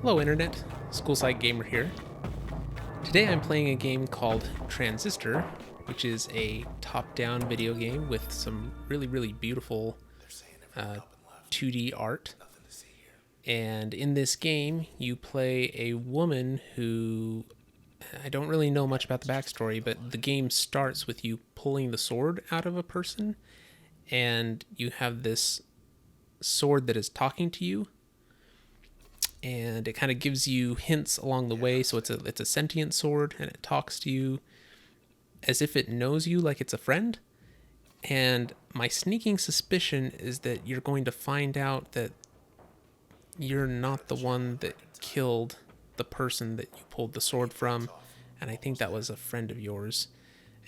Hello Internet, School Psych Gamer here. Today I'm playing a game called Transistor, which is a top-down video game with some really beautiful 2D art. And in this game, you play a woman who, I don't really know much about the backstory, but the game starts with you pulling the sword out of a person, and you have this sword that is talking to you, and it kind of gives you hints along the way. So it's a sentient sword, and it talks to you as if it knows you, like it's a friend. And my sneaking suspicion is that you're going to find out that you're not the one that killed the person that you pulled the sword from, and I think that was a friend of yours.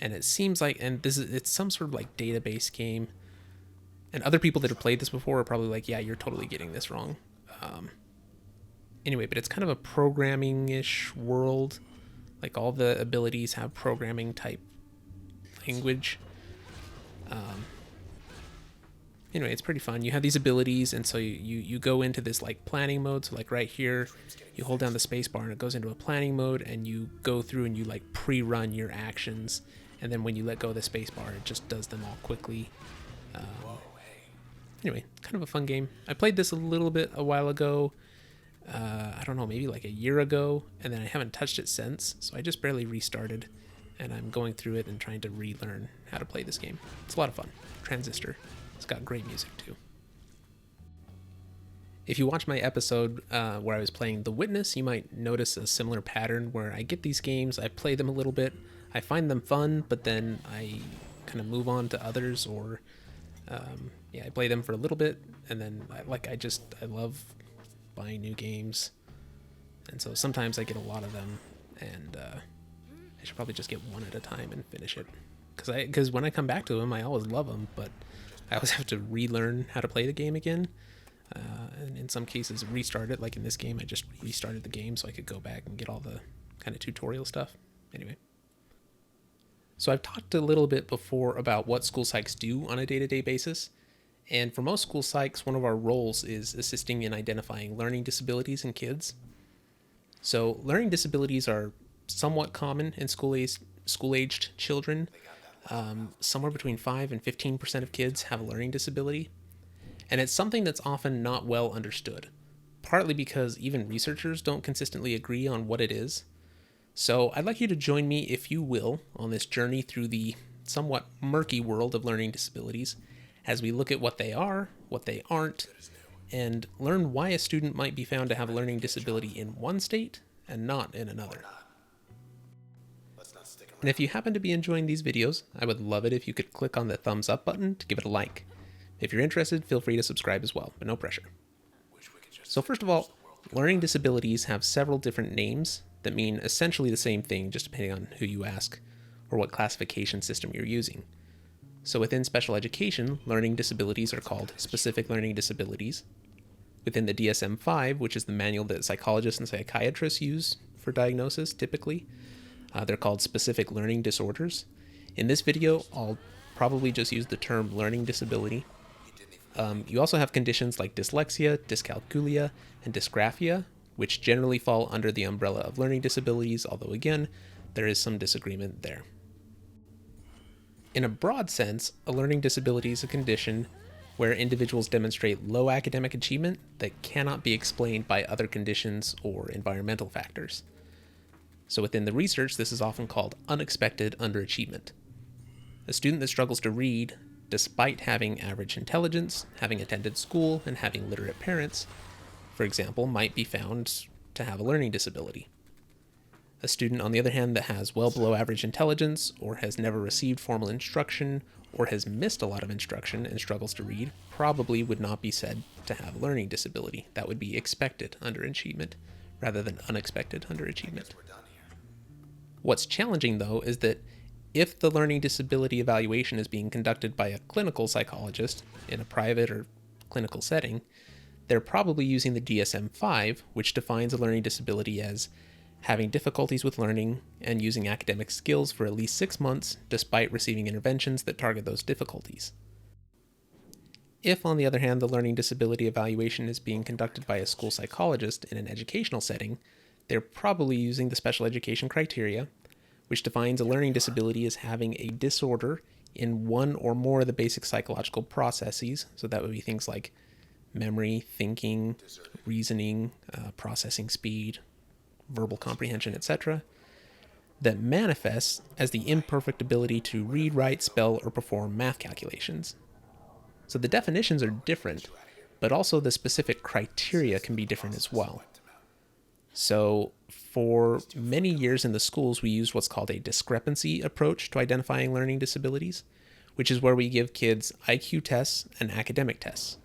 And it seems like, and it's some sort of like database game, and other people that have played this before are probably like, yeah, you're totally getting this wrong. Anyway, but it's kind of a programming-ish world. Like all the abilities have programming type language. Anyway, it's pretty fun. You have these abilities, and so you go into this like planning mode. So like right here, you hold down the space bar and it goes into a planning mode, and you go through and you like pre-run your actions, and then when you let go of the space bar, it just does them all quickly. Anyway, kind of a fun game. I played this a little bit a while ago. I don't know, maybe like a year ago, and then I haven't touched it since, so I just barely restarted, and I'm going through it and trying to relearn how to play this game. It's a lot of fun. Transistor. It's got great music too. If you watch my episode where I was playing The Witness, you might notice a similar pattern where I get these games, I play them a little bit, I find them fun, but then I kind of move on to others, or I play them for a little bit, and then I love buying new games, and so sometimes I get a lot of them, and I should probably just get one at a time and finish it, because when I come back to them, I always love them, but I always have to relearn how to play the game again, and in some cases restart it. Like in this game, I just restarted the game so I could go back and get all the kind of tutorial stuff. Anyway, so I've talked a little bit before about what school psychs do on a day-to-day basis. And for most school psychs, one of our roles is assisting in identifying learning disabilities in kids. So learning disabilities are somewhat common in school-aged children. Somewhere between 5 and 15% of kids have a learning disability. And it's something that's often not well understood, partly because even researchers don't consistently agree on what it is. So I'd like you to join me, if you will, on this journey through the somewhat murky world of learning disabilities, as we look at what they are, what they aren't, and learn why a student might be found to have a learning disability in one state and not in another. And if you happen to be enjoying these videos, I would love it if you could click on the thumbs up button to give it a like. If you're interested, feel free to subscribe as well, but no pressure. So first of all, learning disabilities have several different names that mean essentially the same thing, just depending on who you ask or what classification system you're using. So within special education, learning disabilities are called specific learning disabilities. Within the DSM-5, which is the manual that psychologists and psychiatrists use for diagnosis typically, they're called specific learning disorders. In this video, I'll probably just use the term learning disability. You also have conditions like dyslexia, dyscalculia, and dysgraphia, which generally fall under the umbrella of learning disabilities, although again, there is some disagreement there. In a broad sense, a learning disability is a condition where individuals demonstrate low academic achievement that cannot be explained by other conditions or environmental factors. So within the research, this is often called unexpected underachievement. A student that struggles to read, despite having average intelligence, having attended school, and having literate parents, for example, might be found to have a learning disability. A student, on the other hand, that has well below average intelligence, or has never received formal instruction, or has missed a lot of instruction and struggles to read, probably would not be said to have a learning disability. That would be expected underachievement, rather than unexpected underachievement. What's challenging, though, is that if the learning disability evaluation is being conducted by a clinical psychologist in a private or clinical setting, they're probably using the DSM-5, which defines a learning disability as having difficulties with learning and using academic skills for at least 6 months despite receiving interventions that target those difficulties. If, on the other hand, the learning disability evaluation is being conducted by a school psychologist in an educational setting, they're probably using the special education criteria, which defines a learning disability as having a disorder in one or more of the basic psychological processes. So that would be things like memory, thinking, reasoning, processing speed, verbal comprehension, etc., that manifests as the imperfect ability to read, write, spell, or perform math calculations. So the definitions are different, but also the specific criteria can be different as well. So for many years in the schools, we used what's called a discrepancy approach to identifying learning disabilities, which is where we give kids IQ tests and academic tests.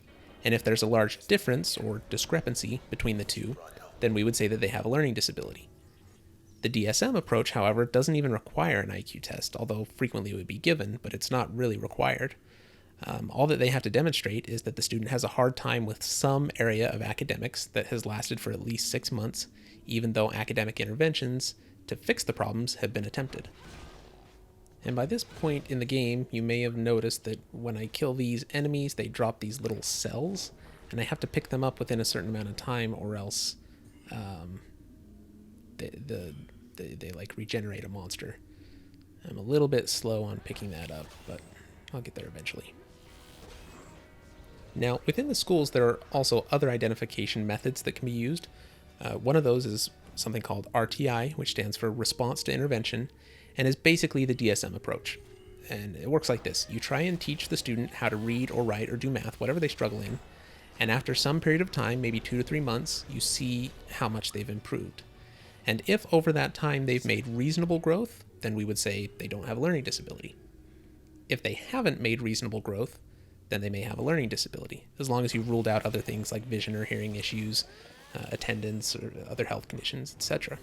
And if there's a large difference or discrepancy between the two, then we would say that they have a learning disability. The DSM approach, however, doesn't even require an IQ test, although frequently it would be given, but it's not really required. All that they have to demonstrate is that the student has a hard time with some area of academics that has lasted for at least 6 months, even though academic interventions to fix the problems have been attempted. And by this point in the game, you may have noticed that when I kill these enemies, they drop these little cells, and I have to pick them up within a certain amount of time, or else they like regenerate a monster. I'm a little bit slow on picking that up, but I'll get there eventually. Now, within the schools, there are also other identification methods that can be used. One of those is something called RTI, which stands for Response to Intervention, and is basically the DSM approach. And it works like this. You try and teach the student how to read or write or do math, whatever they struggle in, and after some period of time, maybe 2 to 3 months, you see how much they've improved. And if over that time they've made reasonable growth, then we would say they don't have a learning disability. If they haven't made reasonable growth, then they may have a learning disability, as long as you've ruled out other things like vision or hearing issues, attendance, or other health conditions, etc.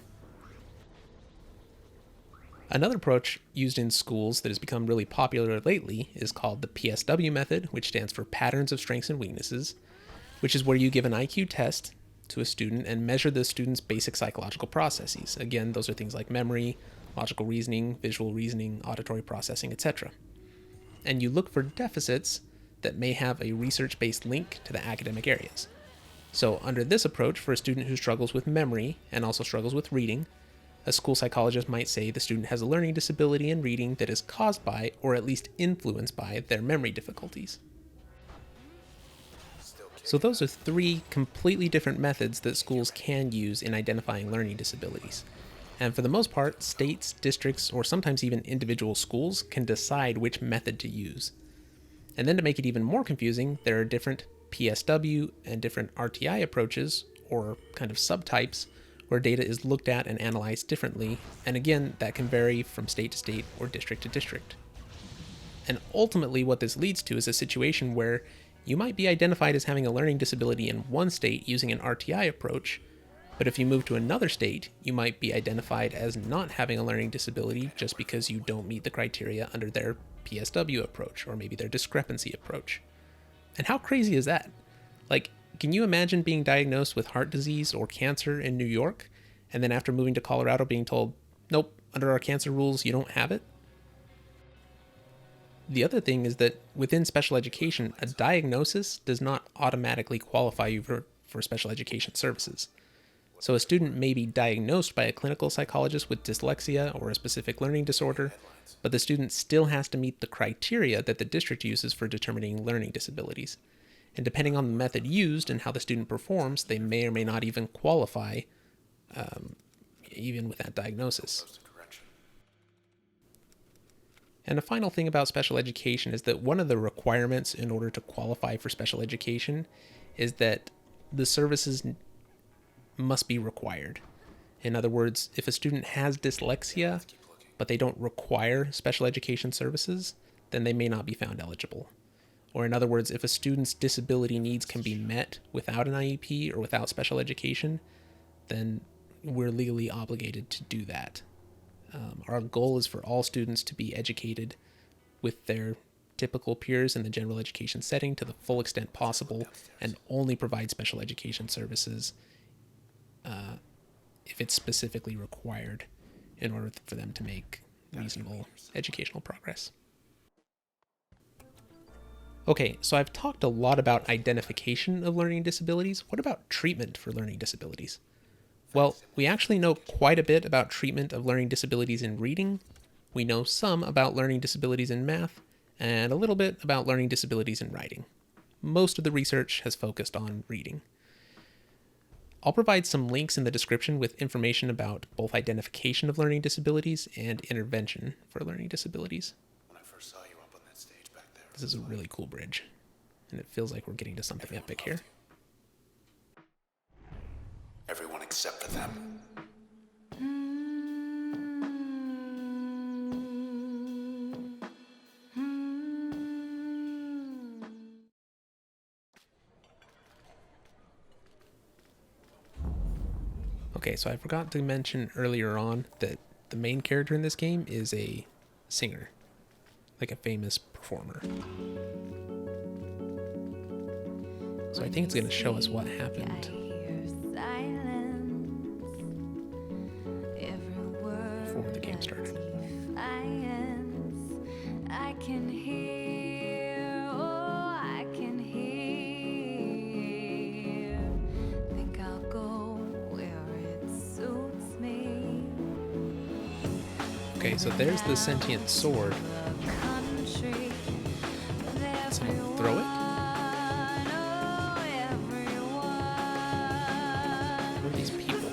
Another approach used in schools that has become really popular lately is called the PSW method, which stands for Patterns of Strengths and Weaknesses, which is where you give an IQ test to a student and measure the student's basic psychological processes. Again, those are things like memory, logical reasoning, visual reasoning, auditory processing, etc. And you look for deficits that may have a research-based link to the academic areas. So under this approach, for a student who struggles with memory and also struggles with reading, a school psychologist might say the student has a learning disability in reading that is caused by, or at least influenced by, their memory difficulties. So those are 3 completely different methods that schools can use in identifying learning disabilities. And for the most part, states, districts, or sometimes even individual schools can decide which method to use. And then to make it even more confusing, there are different PSW and different RTI approaches, or kind of subtypes, where data is looked at and analyzed differently, and again, that can vary from state to state or district to district. And ultimately what this leads to is a situation where you might be identified as having a learning disability in one state using an RTI approach, but if you move to another state, you might be identified as not having a learning disability just because you don't meet the criteria under their PSW approach, or maybe their discrepancy approach. And how crazy is that? Like, can you imagine being diagnosed with heart disease or cancer in New York, and then after moving to Colorado being told, nope, under our cancer rules, you don't have it? The other thing is that within special education, a diagnosis does not automatically qualify you for special education services. So a student may be diagnosed by a clinical psychologist with dyslexia or a specific learning disorder, but the student still has to meet the criteria that the district uses for determining learning disabilities. And depending on the method used and how the student performs, they may or may not even qualify even with that diagnosis. And a final thing about special education is that one of the requirements in order to qualify for special education is that the services must be required. In other words, if a student has dyslexia, but they don't require special education services, then they may not be found eligible. Or in other words, if a student's disability needs can be met without an IEP or without special education, then we're legally obligated to do that. Our goal is for all students to be educated with their typical peers in the general education setting to the full extent possible, and only provide special education services if it's specifically required in order for them to make reasonable educational progress. Okay, so I've talked a lot about identification of learning disabilities. What about treatment for learning disabilities? Well, we actually know quite a bit about treatment of learning disabilities in reading. We know some about learning disabilities in math, and a little bit about learning disabilities in writing. Most of the research has focused on reading. I'll provide some links in the description with information about both identification of learning disabilities and intervention for learning disabilities. When I first saw you up on that stage back there, This is a really cool bridge, and it feels like we're getting to something epic here. everyone except for them. Okay, so I forgot to mention earlier on that the main character in this game is a singer, like a famous performer. So I think it's going to show us what happened before the game started. I can hear, oh, I can hear. Think I'll go where it suits me. Okay, so there's the sentient sword. Someone throw it? Who are these people?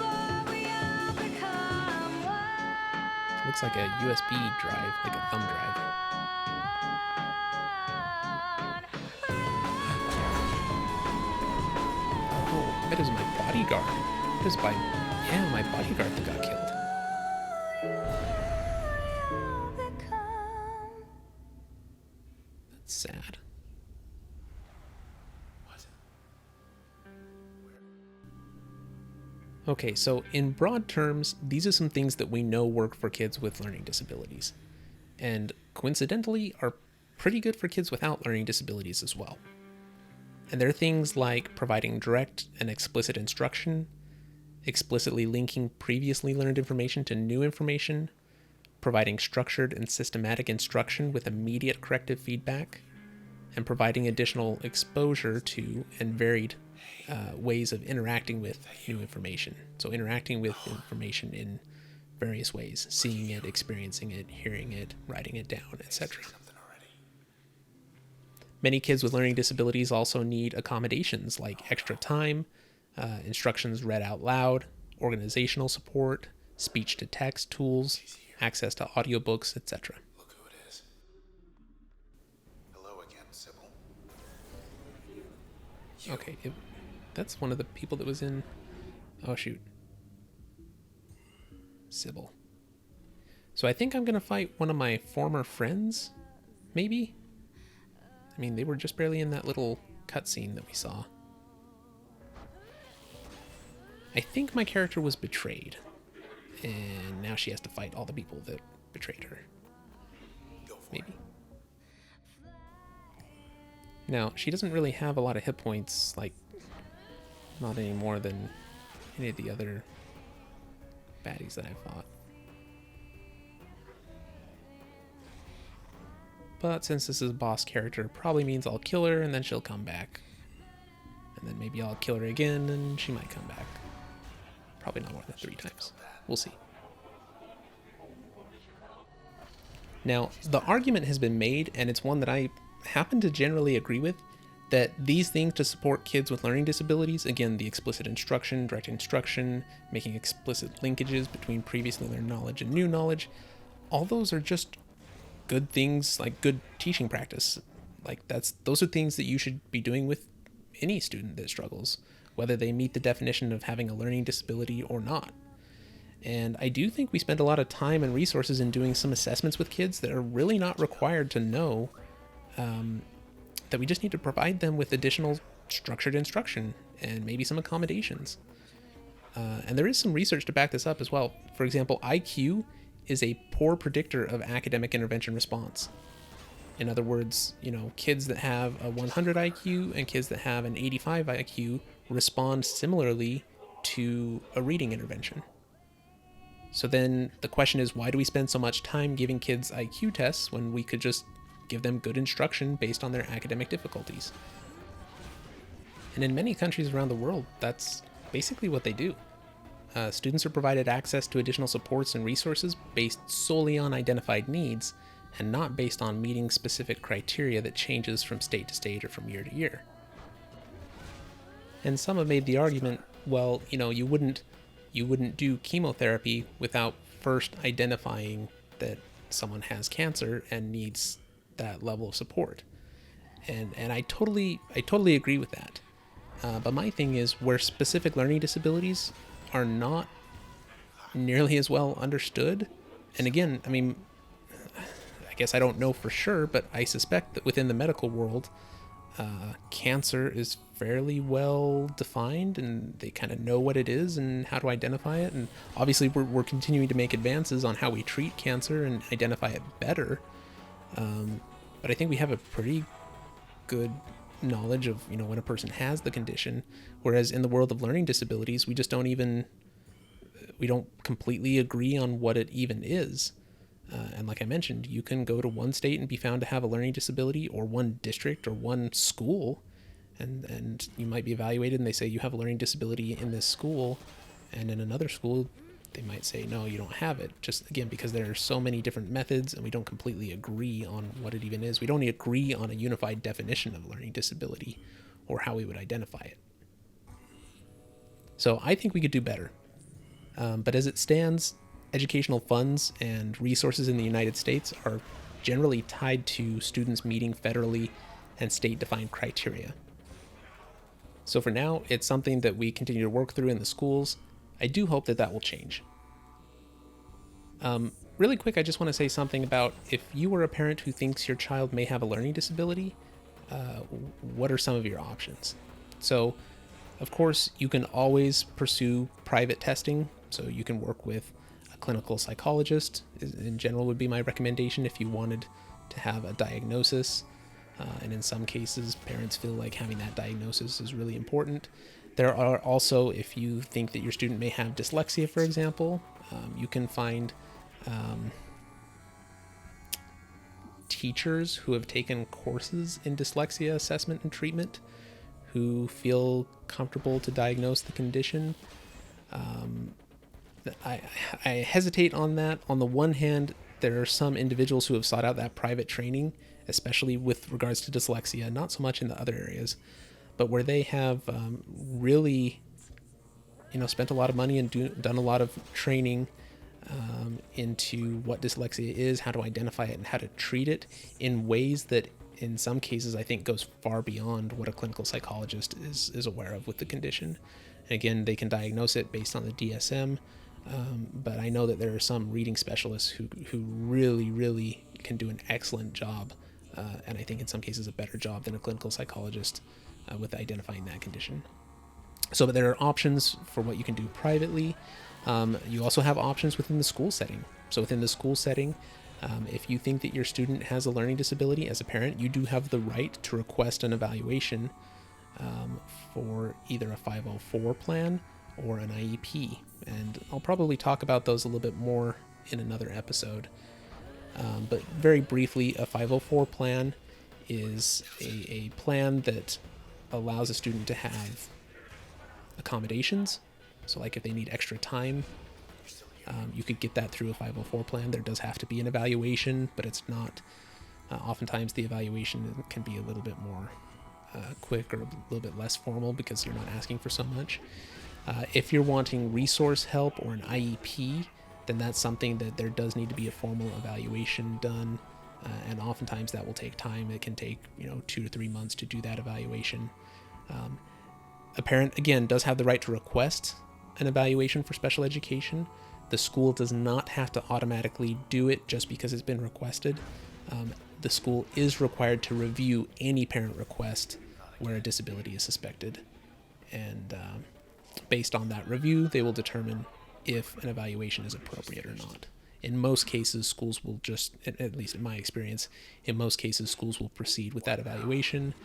Looks like a USB drive, like a thumb drive. Oh, that is my bodyguard. That is my bodyguard that got killed. That's sad. Okay, so in broad terms, these are some things that we know work for kids with learning disabilities, and coincidentally are pretty good for kids without learning disabilities as well. And they're things like providing direct and explicit instruction, explicitly linking previously learned information to new information, providing structured and systematic instruction with immediate corrective feedback, and providing additional exposure to and varied ways of interacting with new information. So interacting with information in various ways, seeing it, experiencing it, hearing it, writing it down, etc. Many kids with learning disabilities also need accommodations like extra time, instructions read out loud, organizational support, speech-to-text tools, access to audiobooks, etc. Look who it is. Hello again, Sybil. Okay, that's one of the people that was in... Oh, shoot. Sybil. So I think I'm going to fight one of my former friends, maybe? I mean, they were just barely in that little cutscene that we saw. I think my character was betrayed, and now she has to fight all the people that betrayed her. Maybe. Now, she doesn't really have a lot of hit points, like, not any more than any of the other baddies that I fought. But since this is a boss character, it probably means I'll kill her and then she'll come back. And then maybe I'll kill her again and she might come back. Probably not more than 3 times. We'll see. Now, the argument has been made, and it's one that I happen to generally agree with, that these things to support kids with learning disabilities, again, the explicit instruction, direct instruction, making explicit linkages between previously learned knowledge and new knowledge, all those are just good things, like good teaching practice. Like those are things that you should be doing with any student that struggles, whether they meet the definition of having a learning disability or not. And I do think we spend a lot of time and resources in doing some assessments with kids that are really not required to know, that we just need to provide them with additional structured instruction and maybe some accommodations. And there is some research to back this up as well. For example, IQ is a poor predictor of academic intervention response. In other words, kids that have a 100 IQ and kids that have an 85 IQ respond similarly to a reading intervention. So then the question is, why do we spend so much time giving kids IQ tests when we could just give them good instruction based on their academic difficulties. And in many countries around the world, that's basically what they do. Students are provided access to additional supports and resources based solely on identified needs and not based on meeting specific criteria that changes from state to state or from year to year. And some have made the argument, well, you wouldn't do chemotherapy without first identifying that someone has cancer and needs that level of support. And I totally agree with that. But my thing is, where specific learning disabilities are not nearly as well understood, and again, I mean, I guess I don't know for sure, but I suspect that within the medical world, cancer is fairly well defined, and they kind of know what it is and how to identify it. And obviously, we're continuing to make advances on how we treat cancer and identify it better. But I think we have a pretty good knowledge of when a person has the condition, whereas in the world of learning disabilities, we don't completely agree on what it even is. And like I mentioned, you can go to one state and be found to have a learning disability, or one district or one school, and you might be evaluated and they say you have a learning disability in this school, and in another school they might say no, you don't have it, just again because there are so many different methods and we don't completely agree on what it even is. We don't agree on a unified definition of learning disability or how we would identify it. So I think we could do better. But as it stands, educational funds and resources in the United States are generally tied to students meeting federally and state-defined criteria. So for now, it's something that we continue to work through in the schools. I do hope that will change. Really quick, I just want to say something about if you were a parent who thinks your child may have a learning disability, what are some of your options? So, of course, you can always pursue private testing. So you can work with a clinical psychologist, in general would be my recommendation if you wanted to have a diagnosis. And in some cases, parents feel like having that diagnosis is really important. There are also, if you think that your student may have dyslexia, for example, you can find teachers who have taken courses in dyslexia assessment and treatment who feel comfortable to diagnose the condition. I hesitate on that. On the one hand, there are some individuals who have sought out that private training, especially with regards to dyslexia, not so much in the other areas, but where they have really, spent a lot of money and done a lot of training into what dyslexia is, how to identify it, and how to treat it in ways that, in some cases, I think goes far beyond what a clinical psychologist is aware of with the condition. And again, they can diagnose it based on the DSM, but I know that there are some reading specialists who really, really can do an excellent job, and I think in some cases a better job than a clinical psychologist with identifying that condition. So but there are options for what you can do privately. You also have options within the school setting. So within the school setting, if you think that your student has a learning disability, as a parent, you do have the right to request an evaluation for either a 504 plan or an IEP. And I'll probably talk about those a little bit more in another episode. But very briefly, a 504 plan is a plan that allows a student to have accommodations. So like if they need extra time, you could get that through a 504 plan. There does have to be an evaluation, but it's not. Oftentimes the evaluation can be a little bit more quick or a little bit less formal because you're not asking for so much. If you're wanting resource help or an IEP, then that's something that there does need to be a formal evaluation done. And oftentimes that will take time. It can take 2 to 3 months to do that evaluation. A parent, again, does have the right to request an evaluation for special education. The school does not have to automatically do it just because it's been requested. The school is required to review any parent request where a disability is suspected. And based on that review, they will determine if an evaluation is appropriate or not. In most cases, schools will just, at least in my experience, in most cases, schools will proceed with that evaluation.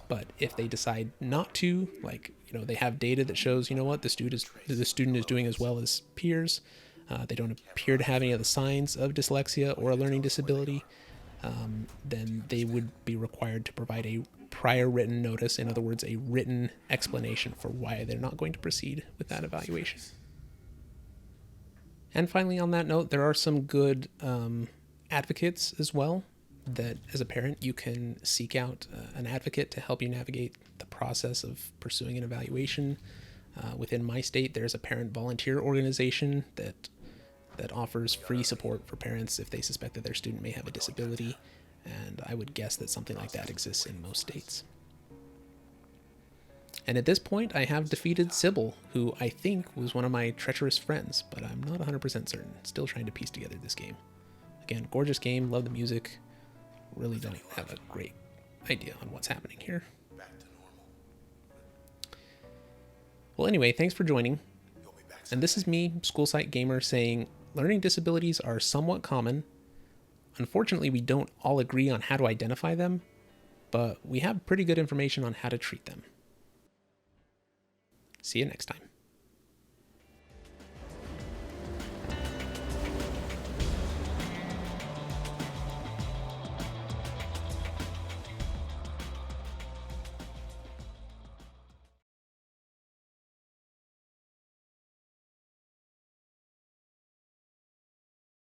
But if they decide not to, like, they have data that shows, the student is doing as well as peers, they don't appear to have any of the signs of dyslexia or a learning disability, then they would be required to provide a prior written notice, in other words, a written explanation for why they're not going to proceed with that evaluation. And finally, on that note, there are some good advocates as well, that as a parent you can seek out an advocate to help you navigate the process of pursuing an evaluation. Within my state, there's a parent volunteer organization that offers free support for parents if they suspect that their student may have a disability, and I would guess that something like that exists in most states. And at this point, I have defeated Sybil, who I think was one of my treacherous friends, but I'm not 100% certain. Still trying to piece together this game. Again, gorgeous game, love the music. Really don't have a great idea on what's happening here. Back to normal. Well, anyway, thanks for joining. You'll be back. And this is me, School Psych Gamer, saying learning disabilities are somewhat common. Unfortunately, we don't all agree on how to identify them, but we have pretty good information on how to treat them. See you next time.